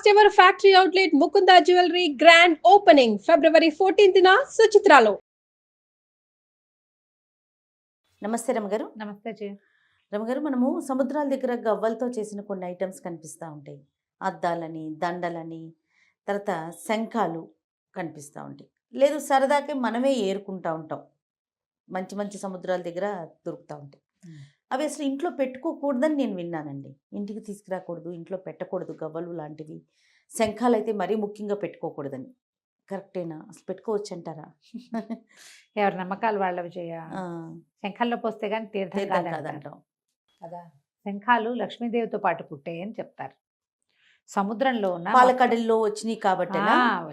First ever factory outlet Mukunda jewellery grand opening February 14న సుచిత్రాలో. నమస్తే రమగారు. నమస్తే జయ. రమగారు, మనము సముద్రాల దగ్గర గవ్వలతో చేసిన కొన్ని ఐటమ్స్ కనిపిస్తూ ఉంటాయి. అద్దాలని, దండలని, తర్వాత శంఖాలు కనిపిస్తూ ఉంటాయి. లేదు సరదాకి మనమే ఏరుకుంటూ ఉంటాం. మంచి మంచి సముద్రాల దగ్గర దొరుకుతూ ఉంటాయి. అవి అసలు ఇంట్లో పెట్టుకోకూడదని నేను విన్నానండి. ఇంటికి తీసుకురాకూడదు, ఇంట్లో పెట్టకూడదు గవ్వలు లాంటివి. శంఖాలు అయితే మరీ ముఖ్యంగా పెట్టుకోకూడదని. కరెక్టేనా? అసలు పెట్టుకోవచ్చు అంటారా? ఎవరి నమ్మకాలు వాళ్ళవి జయ. శంఖాల్లో పోస్తే కానీ తీర్థం కాదంటాం కదా. శంఖాలు లక్ష్మీదేవితో పాటు పుట్టాయి అని చెప్తారు. సముద్రంలో ఉన్న పాలకడల్లో వచ్చినాయి కాబట్టి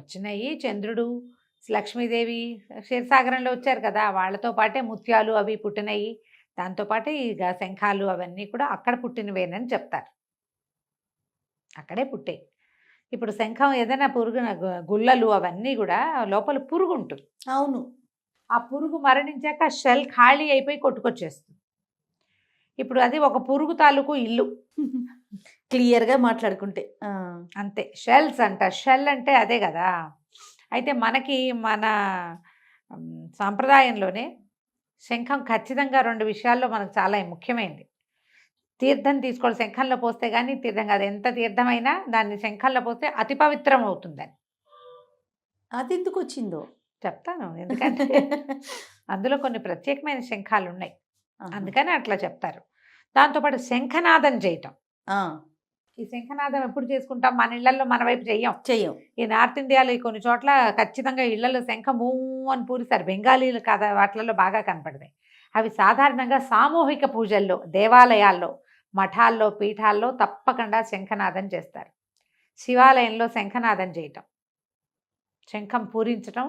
వచ్చినాయి. చంద్రుడు, లక్ష్మీదేవి క్షీరసాగరంలో వచ్చారు కదా, వాళ్ళతో పాటే ముత్యాలు అవి పుట్టినాయి. దాంతోపాటు ఇక శంఖాలు అవన్నీ కూడా అక్కడ పుట్టినవేనని చెప్తారు. అక్కడే పుట్టాయి. ఇప్పుడు శంఖం ఏదైనా పురుగు గుల్లలు అవన్నీ కూడా లోపల పురుగు ఉంటుంది. అవును. ఆ పురుగు మరణించాక షెల్ ఖాళీ అయిపోయి కొట్టుకొచ్చేస్తుంది. ఇప్పుడు అది ఒక పురుగు తాలూకు ఇల్లు. క్లియర్గా మాట్లాడుకుంటే అంతే. షెల్స్ అంట. షెల్ అంటే అదే కదా. అయితే మనకి మన సాంప్రదాయంలోనే శంఖం ఖచ్చితంగా 2 విషయాల్లో మనకు చాలా ముఖ్యమైనది. తీర్థం తీసుకోవాలి. శంఖంలో పోస్తే కానీ తీర్థం కాదు. ఎంత తీర్థమైనా దాన్ని శంఖంలో పోస్తే అతి పవిత్రం అవుతుందని. అది ఎందుకు వచ్చిందో చెప్తాను. ఎందుకంటే అందులో కొన్ని ప్రత్యేకమైన శంఖాలు ఉన్నాయి, అందుకని అట్లా చెప్తారు. దాంతోపాటు శంఖనాదం చేయటం. ఈ శంఖనాదం ఎప్పుడు చేసుకుంటాం? మన ఇళ్లలో మన వైపు చెయ్యం. ఈ నార్త్ ఇండియాలో కొన్ని చోట్ల ఖచ్చితంగా ఇళ్లలో శంఖమూ అని పూరిస్తారు. బెంగాలీలు కదా వాటిలలో బాగా కనపడతాయి. అవి సాధారణంగా సామూహిక పూజల్లో, దేవాలయాల్లో, మఠాల్లో, పీఠాల్లో తప్పకుండా శంఖనాదం చేస్తారు. శివాలయంలో శంఖనాదం చేయటం, శంఖం పూరించటం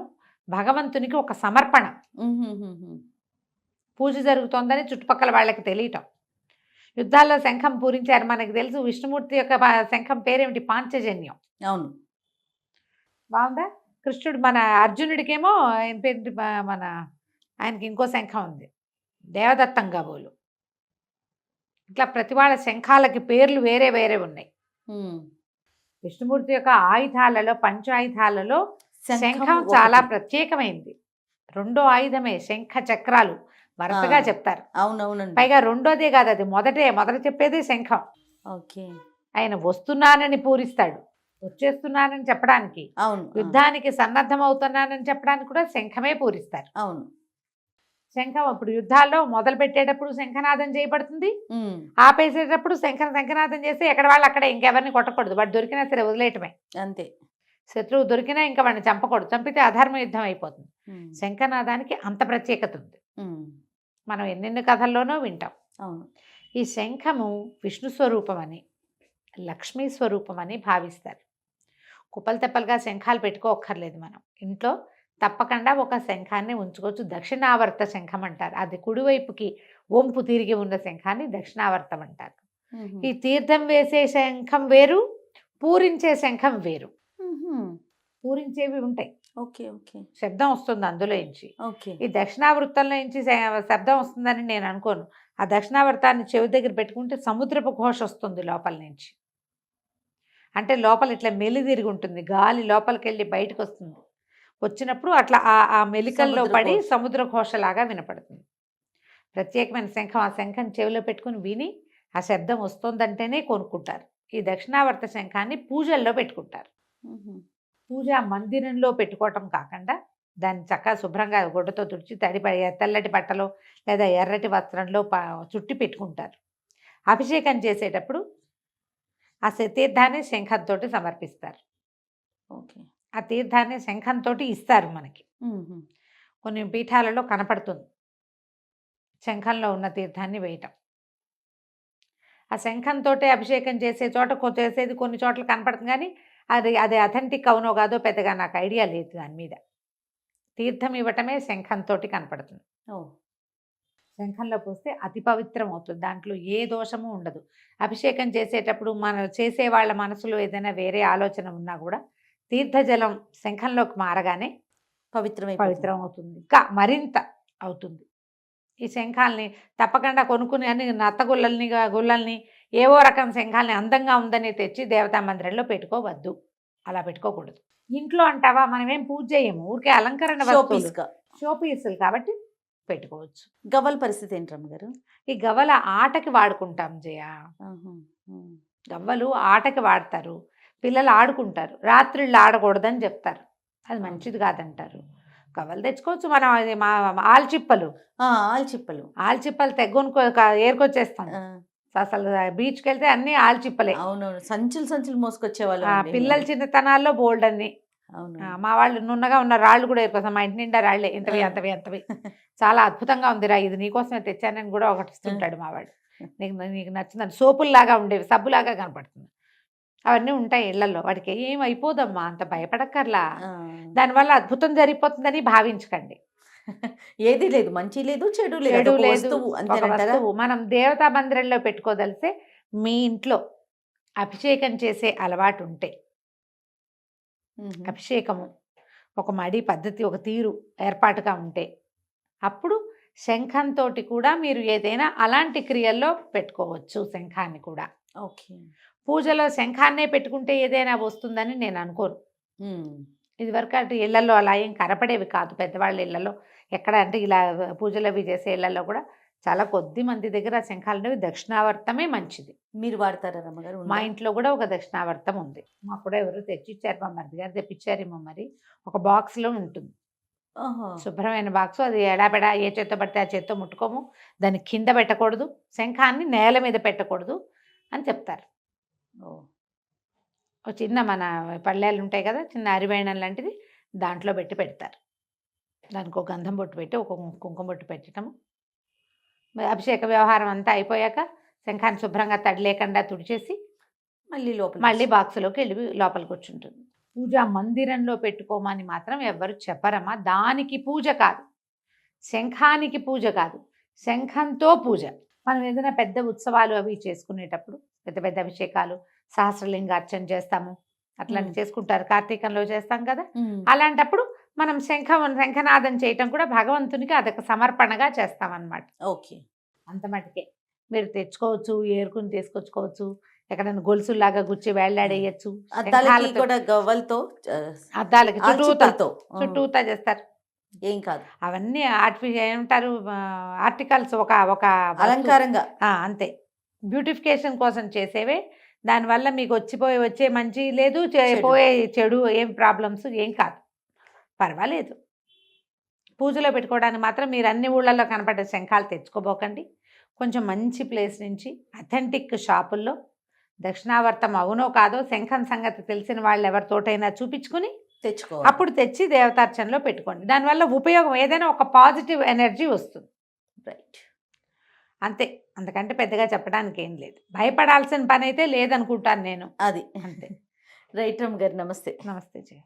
భగవంతునికి ఒక సమర్పణ. పూజ జరుగుతోందని చుట్టుపక్కల వాళ్ళకి తెలియటం. యుద్ధాల్లో శంఖం పూరించారు. మనకు తెలుసు విష్ణుమూర్తి యొక్క శంఖం పేరేమిటి? పాంచజన్యం. అవును, బాగుందా? కృష్ణుడు మన అర్జునుడికేమో మన ఆయనకి ఇంకో శంఖం ఉంది, దేవదత్తం కాబోలు. ఇట్లా ప్రతి వాళ్ళ శంఖాలకి పేర్లు వేరే వేరే ఉన్నాయి. విష్ణుమూర్తి యొక్క ఆయుధాలలో, పంచాయుధాలలో శంఖం చాలా ప్రత్యేకమైంది. 2వ ఆయుధమే శంఖ చక్రాలు వరుసగా చెప్తారు. అవునవునండి. పైగా 2వదే కాదు, అది మొదట చెప్పేదే శంఖం. ఓకే. ఆయన వస్తున్నానని పూరిస్తాడు, వచ్చేస్తున్నానని చెప్పడానికి, యుద్ధానికి సన్నద్ధం అవుతున్నానని చెప్పడానికి కూడా శంఖమే పూరిస్తారు. అవును. శంఖం అప్పుడు యుద్ధాల్లో మొదలు పెట్టేటప్పుడు శంఖనాదం చేయబడుతుంది, ఆపేసేటప్పుడు శంఖనాదం చేస్తే ఎక్కడ వాళ్ళు అక్కడ ఇంకెవరిని కొట్టకూడదు. వాడు దొరికినా సరే వదిలేయటమే అంతే. శత్రువు దొరికినా ఇంకా వాడిని చంపకూడదు. చంపితే అధర్మ యుద్ధం అయిపోతుంది. శంఖనాదానికి అంత ప్రత్యేకత ఉంది. మనం ఎన్నెన్ని కథల్లోనూ వింటాం. అవును. ఈ శంఖము విష్ణు స్వరూపమని, లక్ష్మీ స్వరూపమని భావిస్తారు. కుప్పలు తెప్పలుగా శంఖాలు పెట్టుకోక్కర్లేదు. మనం ఇంట్లో తప్పకుండా ఒక శంఖాన్ని ఉంచుకోవచ్చు. దక్షిణావర్త శంఖం అంటారు. అది కుడివైపుకి వంపు తిరిగి ఉన్న శంఖాన్ని దక్షిణావర్తం అంటారు. ఈ తీర్థం వేసే శంఖం వేరు, పూరించే శంఖం వేరు. పూరించేవి ఉంటాయి. Okay okay. శబ్దం వస్తుంది అందులో నుంచి. ఓకే. ఈ దక్షిణావృత్తంలో నుంచి శబ్దం వస్తుందని నేను అనుకోను. ఆ దక్షిణావృతాన్ని చెవి దగ్గర పెట్టుకుంటే సముద్రపు ఘోష వస్తుంది లోపల నుంచి. అంటే లోపల ఇట్లా మెలిదిరిగి ఉంటుంది, గాలి లోపలికి వెళ్ళి బయటకు వస్తుంది. వచ్చినప్పుడు అట్లా ఆ మెలికల్లో పడి సముద్ర ఘోషలాగా వినపడుతుంది. ప్రత్యేకమైన శంఖం. ఆ శంఖం చెవిలో పెట్టుకుని విని ఆ శబ్దం వస్తుందంటేనే కొనుక్కుంటారు. ఈ దక్షిణావర్త శంఖాన్ని పూజల్లో పెట్టుకుంటారు. పూజా మందిరంలో పెట్టుకోవటం కాకుండా దాన్ని చక్కగా శుభ్రంగా గుడ్డతో తుడిచి తెల్లటి బట్టలో లేదా ఎర్రటి వస్త్రంలో చుట్టి పెట్టుకుంటారు. అభిషేకం చేసేటప్పుడు ఆ తీర్థాన్ని శంఖంతో సమర్పిస్తారు. ఓకే. ఆ తీర్థాన్ని శంఖంతో ఇస్తారు మనకి. కొన్ని పీఠాలలో కనపడుతుంది శంఖంలో ఉన్న తీర్థాన్ని వేయటం. ఆ శంఖంతో అభిషేకం చేసే చోట చేసేది కొన్ని చోట్ల కనపడుతుంది, కానీ అది అథెంటిక్ అవునో కాదో పెద్దగా నాకు ఐడియా లేదు. దాని మీద తీర్థం ఇవ్వటమే శంఖంతో కనపడుతుంది. శంఖంలో పోస్తే అతి పవిత్రం అవుతుంది. దాంట్లో ఏ దోషము ఉండదు. అభిషేకం చేసేటప్పుడు చేసే వాళ్ళ మనసులో ఏదైనా వేరే ఆలోచన ఉన్నా కూడా తీర్థజలం శంఖంలోకి మారగానే పవిత్రం అవుతుంది, ఇంకా మరింత అవుతుంది. ఈ శంఖాలని తప్పకుండా కొనుక్కుని అన్ని నత్త గుల్లల్ని ఏవో రకం శంఖాలని అందంగా ఉందని తెచ్చి దేవతా మందిరంలో పెట్టుకోవద్దు. అలా పెట్టుకోకూడదు. ఇంట్లో అంటావా మనం ఏం పూజ చేయము, ఊరికే అలంకరణ వస్తువులు, షోపీస్గా షోపీసులు కాబట్టి పెట్టుకోవచ్చు. గవ్వల పరిస్థితి ఏంటి రమ్మగారు? ఈ గవ్వల ఆటకి వాడుకుంటాం జయ. ఆహా. ఉమ్. గవ్వలు ఆటకి వాడతారు, పిల్లలు ఆడుకుంటారు, రాత్రిళ్ళు ఆడకూడదని చెప్తారు, అది మంచిది కాదంటారు. గవ్వలు తెచ్చుకోవచ్చు మనం. అది మా ఆల్చిప్పలు ఆల్చిప్పలు ఆల్చిప్పలు ఏరుకొచ్చేస్తాం. ఆ, అసలు బీచ్కి వెళ్తే అన్ని ఆల్చిప్పలే. అవునవును, సంచులు సంచులు మోసుకొచ్చేవాళ్ళు పిల్లల చిన్నతనాల్లో బోల్డ్ అన్ని. అవును. మా వాళ్ళు నున్నగా ఉన్న రాళ్ళు కూడా ఏరుకోసం, మా ఇంటి నిండా రాళ్లే, ఇంతవి అంతవి అంతవి. చాలా అద్భుతంగా ఉందిరా, ఇది నీకోసమే తెచ్చానని కూడా ఒకటి ఇస్తుంటాడు మా వాడు. నీకు నచ్చిందని సోపుల్లాగా ఉండేవి, సబ్బులాగా కనపడుతుంది. అవన్నీ ఉంటాయి ఇళ్లలో, వాడికి ఏం అయిపోదమ్మా, అంత భయపడక్కర్లా. ఆ. దానివల్ల అద్భుతం జరిగిపోతుందని భావించకండి. ఏది లేదు, మంచి లేదు, చెడు లేదు, చెడు అదొక లేదు, వస్తువు ఒక అంతేనంటారా? వస్తువు. మనం దేవతా మందిరంలో పెట్టుకోదలిస్తే మీ ఇంట్లో అభిషేకం చేసే అలవాటు ఉంటే, మ్మ్. అభిషేకము ఒక మడి పద్ధతి, ఒక తీరు ఏర్పాటుగా ఉంటే, అప్పుడు శంఖంతో కూడా మీరు ఏదైనా అలాంటి క్రియల్లో పెట్టుకోవచ్చు. శంఖాన్ని కూడా ఓకే. పూజలో శంఖాన్నే పెట్టుకుంటే ఏదైనా వస్తుందని నేను అనుకోను. మ్మ్. ఇదివరకు అటు ఇళ్లలో అలా ఏం కనపడేవి కాదు. పెద్దవాళ్ళ ఇళ్లలో ఎక్కడ అంటే ఇలా పూజలు అవి చేసే ఇళ్లలో కూడా చాలా కొద్ది మంది దగ్గర శంఖాలు ఉండేవి. దక్షిణావర్తమే మంచిది. మీరు వాడతారా రమ్మగారు? మా ఇంట్లో కూడా ఒక దక్షిణావర్తం ఉంది. మాకు కూడా ఎవరు తెచ్చిచ్చారు, మా మరిది గారు తెప్పించారేమో మరి. ఒక బాక్స్లో ఉంటుంది, ఆహా. శుభ్రమైన బాక్సు. అది ఎడాపెడా ఏ చేత్తో పడితే ఆ చేత్తో ముట్టుకోము, దాన్ని కింద పెట్టకూడదు, శంఖాన్ని నేల మీద పెట్టకూడదు అని చెప్తారు. ఓ. ఒక చిన్న మన పళ్ళేలు ఉంటాయి కదా, చిన్న అరివేణం లాంటిది, దాంట్లో పెట్టి పెడతారు. దానికి ఒక గంధం బొట్టు పెట్టి ఒక కుంకుమ బొట్టు పెట్టడము. అభిషేక వ్యవహారం అంతా అయిపోయాక శంఖాన్ని శుభ్రంగా తడి లేకుండా తుడిచేసి మళ్ళీ బాక్సులోకి వెళ్ళి లోపల కూర్చుంటుంది. పూజా మందిరంలో పెట్టుకోమని మాత్రం ఎవ్వరు చెప్పరమ్మా. దానికి పూజ కాదు, శంఖానికి పూజ కాదు, శంఖంతో పూజ. మనం ఏదైనా పెద్ద ఉత్సవాలు అవి చేసుకునేటప్పుడు పెద్ద పెద్ద అభిషేకాలు, సహస్రలింగార్చన చేస్తాము, అట్లాంటి చేసుకుంటారు. కార్తీకంలో చేస్తాం కదా, మ్మ్. అలాంటప్పుడు మనం శంఖనాదం చేయటం కూడా భగవంతునికి అదొక సమర్పణగా చేస్తామన్నమాట. ఓకే. అంత మటుకే మీరు తెచ్చుకోవచ్చు, ఏరుకుని తీసుకొచ్చుకోవచ్చు, ఎక్కడైనా గొలుసులాగా గుచ్చి వేళ్లాడేయచ్చు. అద్దాలకి కూడా గవ్వలతో అద్దాలకి ఆల్చిప్పలతో. చుట్టూతా చేస్తారు. ఏం కాదు, అవన్నీ ఏమంటారు, ఆర్టికల్స్, ఒక ఒక వస్తువు. అలంకారంగా. అంతే, బ్యూటిఫికేషన్ కోసం చేసేవే. దానివల్ల మీకు వచ్చే మంచి లేదు, పోయే చెడు ఏం ప్రాబ్లమ్స్ ఏం కాదు, పర్వాలేదు. పూజలో పెట్టుకోవడానికి మాత్రం మీరు అన్ని ఊళ్ళల్లో కనపడే శంఖాలు తెచ్చుకోబోకండి. కొంచెం మంచి ప్లేస్ నుంచి అథెంటిక్ షాపుల్లో దక్షిణావర్తం అవునో కాదో శంఖం సంగతి తెలిసిన వాళ్ళు ఎవరితోటైనా చూపించుకుని తెచ్చుకోవాలి. అప్పుడు తెచ్చి దేవతార్చనలో పెట్టుకోండి. దానివల్ల ఉపయోగం ఏదైనా ఒక పాజిటివ్ ఎనర్జీ వస్తుంది. రైట్. అంతే, అంతకంటే పెద్దగా చెప్పడానికి ఏం లేదు. భయపడాల్సిన పని అయితే లేదనుకుంటాను నేను. అది అంతే. రైట్ రమ్మ గారు, నమస్తే. నమస్తే జయ.